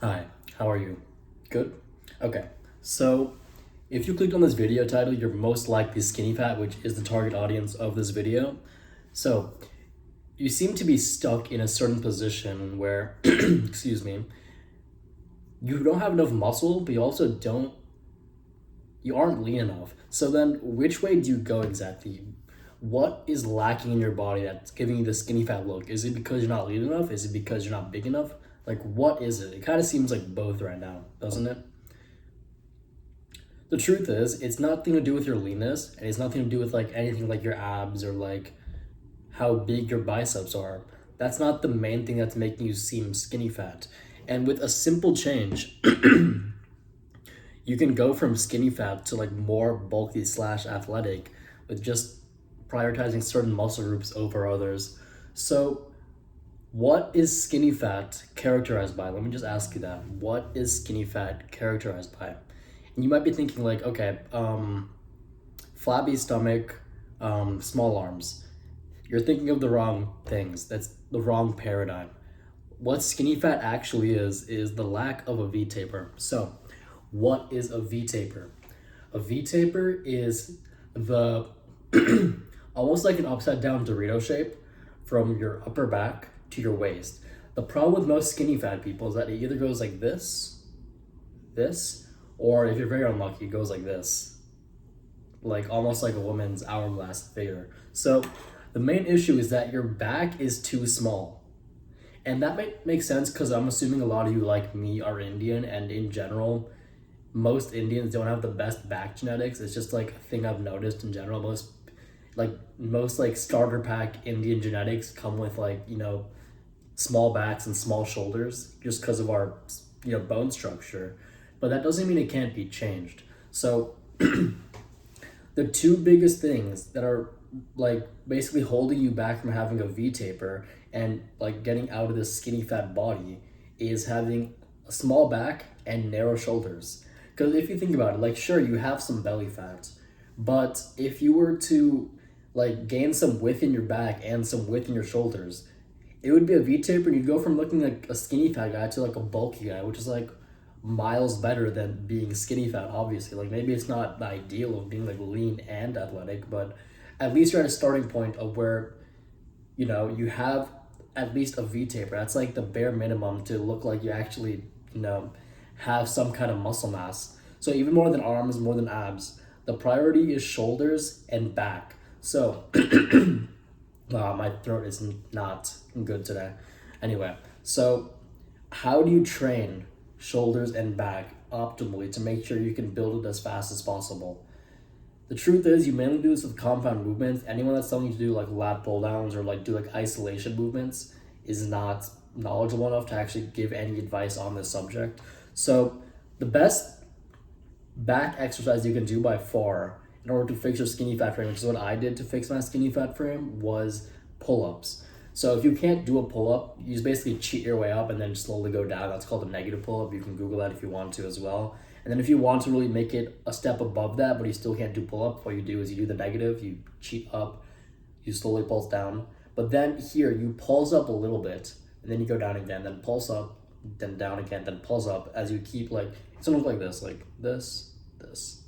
Hi, how are you? Good? Okay, so if you clicked on this video title, you're most likely skinny fat, which is the target audience of this video. So you seem to be stuck in a certain position where, excuse me, you don't have enough muscle, but you aren't lean enough. So then which way do you go exactly? What is lacking in your body that's giving you the skinny fat look? Is it because you're not lean enough? Is it because you're not big enough? Like, what is it? It kind of seems like both right now, doesn't it? The truth is, it's nothing to do with your leanness, and it's nothing to do with like anything like your abs or like how big your biceps are. That's not the main thing that's making you seem skinny fat. And with a simple change, you can go from skinny fat to like more bulky slash athletic with just prioritizing certain muscle groups over others. So, what is skinny fat characterized by? Let me just ask you that. What is skinny fat characterized by? And you might be thinking like, okay, flabby stomach, small arms. You're thinking of the wrong things. That's the wrong paradigm. What skinny fat actually is the lack of a V taper. So, what is a V taper? A V taper is the almost like an upside down Dorito shape from your upper back to your waist. The problem with most skinny fat people is that it either goes like this, or if you're very unlucky, it goes like this, like almost like a woman's hourglass figure. So the main issue is that your back is too small. And that might make sense because I'm assuming a lot of you, like me, are Indian, and in general, most Indians don't have the best back genetics. It's just like a thing I've noticed in general. Most like starter pack Indian genetics come with like, small backs and small shoulders just because of our bone structure. But that doesn't mean it can't be changed. So the two biggest things that are like basically holding you back from having a V taper and like getting out of this skinny fat body is having a small back and narrow shoulders. Because if you think about it, like sure you have some belly fat, but if you were to like gain some width in your back and some width in your shoulders, it would be a V taper and you'd go from looking like a skinny fat guy to like a bulky guy, which is like miles better than being skinny fat, obviously. Like maybe it's not the ideal of being like lean and athletic, but at least you're at a starting point of where, you have at least a V taper. That's like the bare minimum to look like you actually, have some kind of muscle mass. So even more than arms, more than abs, the priority is shoulders and back. So my throat is not good today. Anyway, so how do you train shoulders and back optimally to make sure you can build it as fast as possible? The truth is, you mainly do this with compound movements. Anyone that's telling you to do like lat pull downs or like do like isolation movements is not knowledgeable enough to actually give any advice on this subject. So, the best back exercise you can do by far in order to fix your skinny fat frame, which is what I did to fix my skinny fat frame, was pull-ups. So if you can't do a pull-up, you just basically cheat your way up and then slowly go down. That's called a negative pull-up. You can Google that if you want to as well. And then if you want to really make it a step above that, but you still can't do pull-up, what you do is you do the negative, you cheat up, you slowly pulse down. But then here, you pulse up a little bit, and then you go down again, then pulse up, then down again, then pulse up as you keep like, it's gonna look like this, this, this,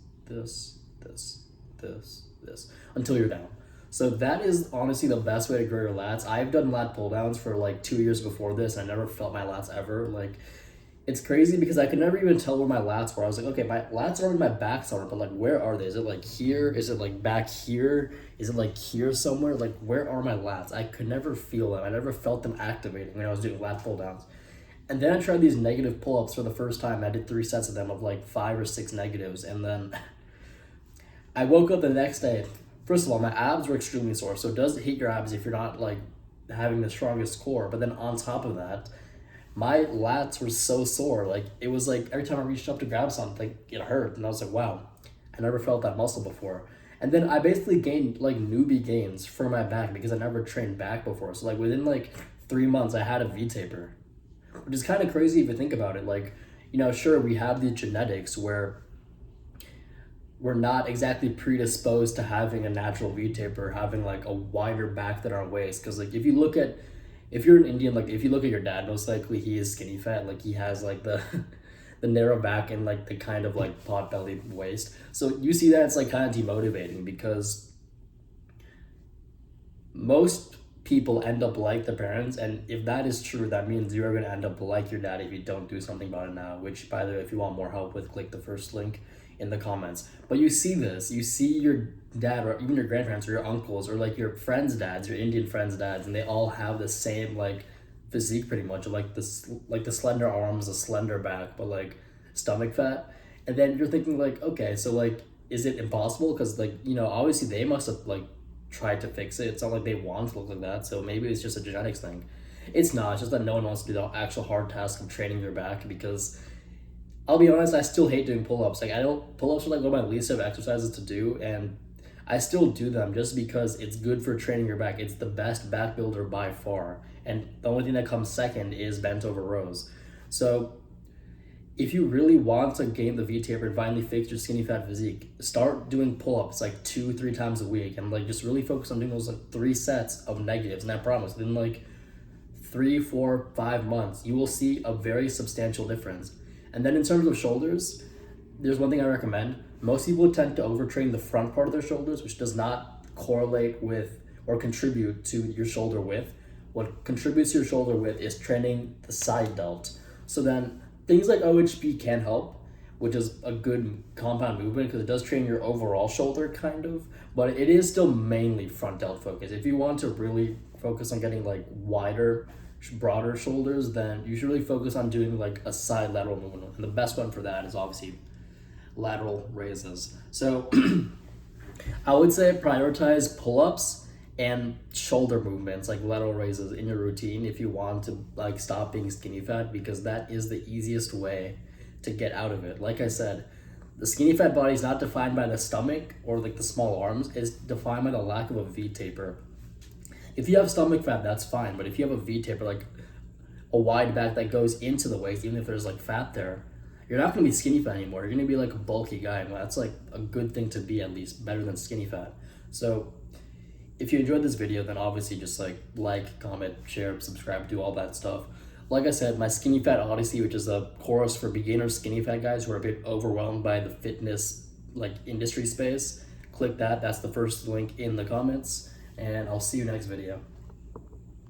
this, this, until you're down. So that is honestly the best way to grow your lats. I've done lat pull downs for like 2 years before this. I never felt my lats ever. Like it's crazy because I could never even tell where my lats were. I was like, okay, my lats are in my back somewhere, but like where are they? Is it like here? Is it like back here? Is it like here somewhere? Like where are my lats? I could never feel them. I never felt them activating when I was doing lat pull downs. And then I tried these negative pull ups for the first time. I did 3 sets of them of like 5 or 6 negatives, and then I woke up the next day. First of all, my abs were extremely sore, so it does hit your abs if you're not like having the strongest core. But then on top of that, my lats were so sore. Like it was like every time I reached up to grab something, it hurt, and I was like, wow, I never felt that muscle before. And then I basically gained like newbie gains for my back because I never trained back before. So like within like 3 months, I had a V taper, which is kind of crazy if you think about it. Like, sure, we have the genetics where we're not exactly predisposed to having a natural V taper, having like a wider back than our waist. Because like if you look at if you're an Indian, like if you look at your dad, most likely he is skinny fat. Like he has like the the narrow back and like the kind of like pot bellied waist. So you see that it's like kind of demotivating because most people end up like the parents, and if that is true, that means you're going to end up like your dad if you don't do something about it now, which, by the way, if you want more help with, click the first link in the comments. But you see this, you see your dad or even your grandparents or your uncles or like your friends' dads, your Indian friends' dads, and they all have the same like physique pretty much, like this, like the slender arms, the slender back, but like stomach fat. And then you're thinking like, okay, so like, is it impossible? Because like, you know, obviously they must have like tried to fix it. It's not like they want to look like that. So maybe it's just a genetics thing. It's not. It's just that no one wants to do the actual hard task of training their back because I'll be honest, I still hate doing pull-ups. Like I don't pull-ups are like one of my least favorite exercises to do, and I still do them just because it's good for training your back. It's the best back builder by far. And the only thing that comes second is bent over rows. So if you really want to gain the V taper and finally fix your skinny fat physique, start doing pull-ups like 2-3 times a week and like just really focus on doing those like 3 sets of negatives. And I promise, within like 3, 4, 5 months, you will see a very substantial difference. And then in terms of shoulders, there's one thing I recommend. Most people tend to overtrain the front part of their shoulders, which does not correlate with or contribute to your shoulder width. What contributes to your shoulder width is training the side delt. So then things like OHP can help, which is a good compound movement because it does train your overall shoulder kind of, but it is still mainly front delt focus. If you want to really focus on getting like wider, broader shoulders, then you should really focus on doing like a side lateral movement. And the best one for that is obviously lateral raises. So I would say prioritize pull-ups and shoulder movements like lateral raises in your routine if you want to like stop being skinny fat, because that is the easiest way to get out of it. Like I said, the skinny fat body is not defined by the stomach or like the small arms, it's defined by the lack of a V taper. If you have stomach fat, that's fine, but if you have a V taper, like a wide back that goes into the waist, even if there's like fat there, you're not going to be skinny fat anymore. You're going to be like a bulky guy, and that's like a good thing to be, at least better than skinny fat. So if you enjoyed this video, then obviously just like, comment, share, subscribe, do all that stuff. Like I said, my Skinny Fat Odyssey, which is a course for beginner skinny fat guys who are a bit overwhelmed by the fitness like industry space, click that. That's the first link in the comments, and I'll see you next video.